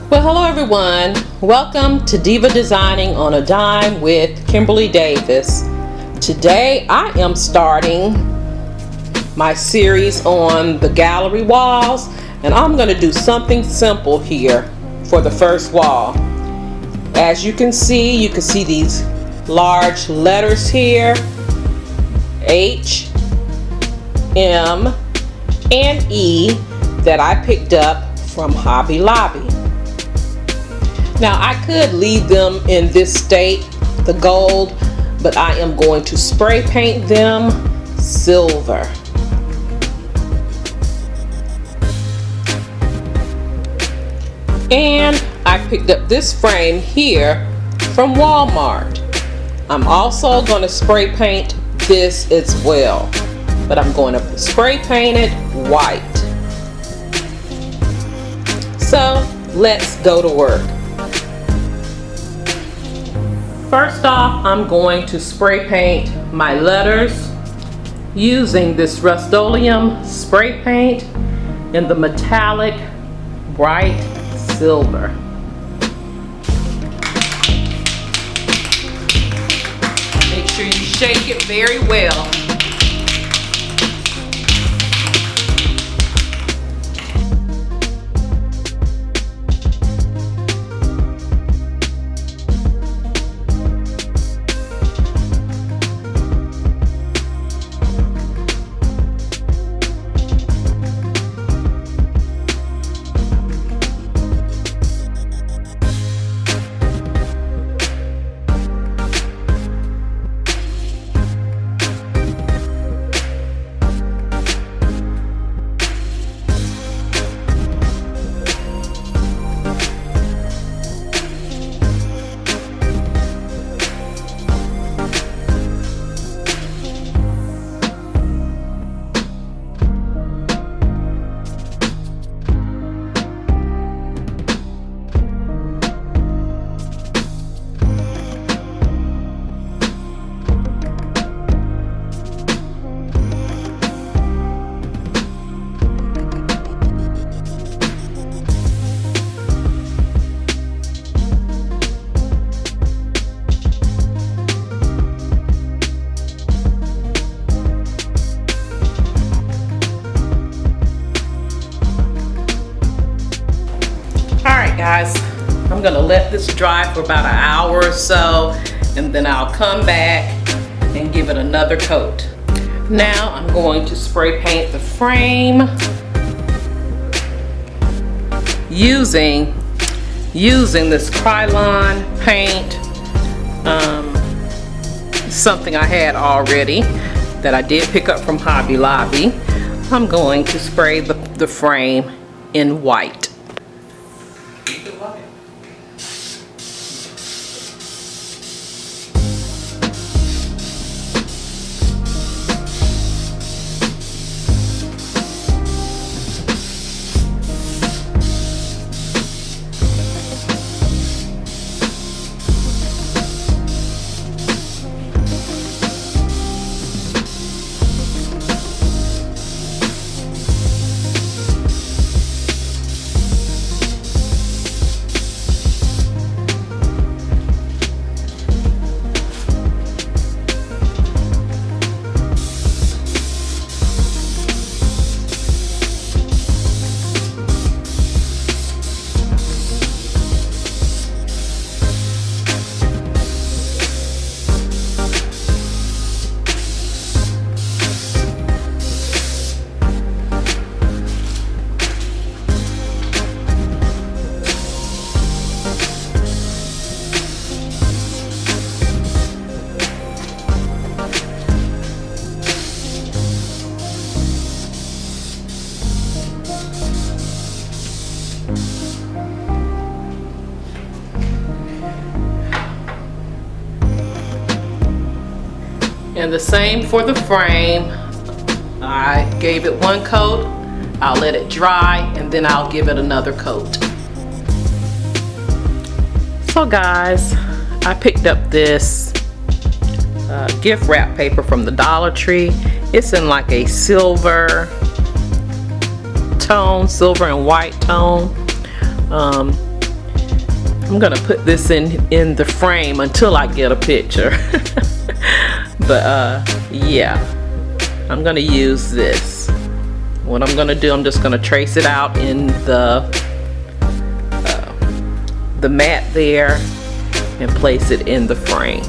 Well, hello everyone. Welcome to Diva Designing on a Dime with Kimberly Davis. Today I am starting my series on the gallery walls, and I'm going to do something simple here for the first wall. As you can see these large letters here, H, M, and E, that I picked up from Hobby Lobby. Now I could leave them in this state, the gold, but I am going to spray paint them silver. And I picked up this frame here from Walmart. I'm also going to spray paint this as well, but I'm going to spray paint it white. So let's go to work. First off, I'm going to spray paint my letters using this Rust-Oleum spray paint in the metallic bright silver. Make sure you shake it very well. Guys, I'm gonna let this dry for about an hour or so, and then I'll come back and give it another coat. Now I'm going to spray paint the frame using this Krylon paint, something I had already that I did pick up from Hobby Lobby. I'm going to spray the frame in white. And the same for the frame. I gave it one coat, I'll let it dry, and then I'll give it another coat. So guys, I picked up this gift wrap paper from the Dollar Tree. It's in like a silver tone, silver and white tone. I'm gonna put this in the frame until I get a picture. But yeah, I'm gonna use this. What I'm gonna do, I'm just gonna trace it out in the mat there and place it in the frame.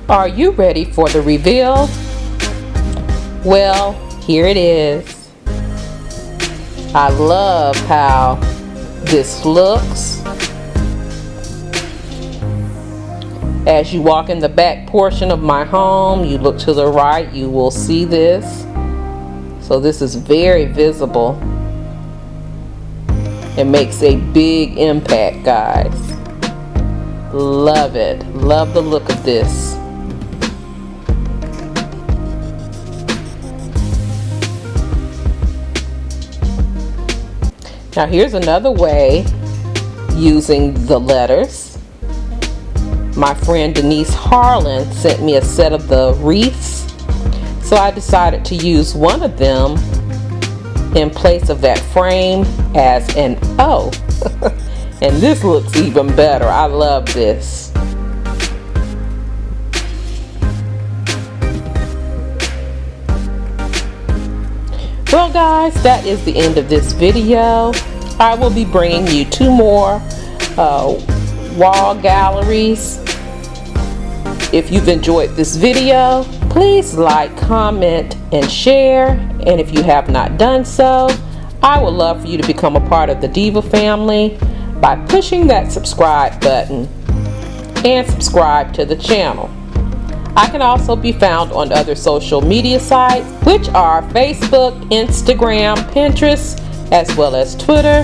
Are you ready for the reveal? Well, here it is. I love how this looks. As you walk in the back portion of my home, you look to the right, you will see this. So this is very visible. It makes a big impact, guys. Love it. Love the look of this. Now here's another way using the letters. My friend Denise Harlan sent me a set of the wreaths, so I decided to use one of them in place of that frame as an O. And this looks even better. I love this. Well guys, that is the end of this video. I will be bringing you 2 more wall galleries. If you've enjoyed this video, please like, comment, and share. And if you have not done so, I would love for you to become a part of the Diva family by pushing that subscribe button and subscribe to the channel. I can also be found on other social media sites, which are Facebook, Instagram, Pinterest, as well as Twitter.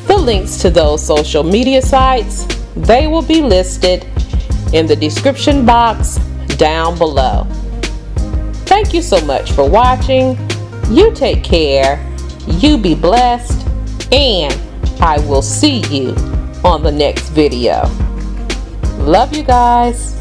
The links to those social media sites, they will be listed in the description box down below. Thank you so much for watching. You take care, you be blessed, and I will see you on the next video. Love you guys.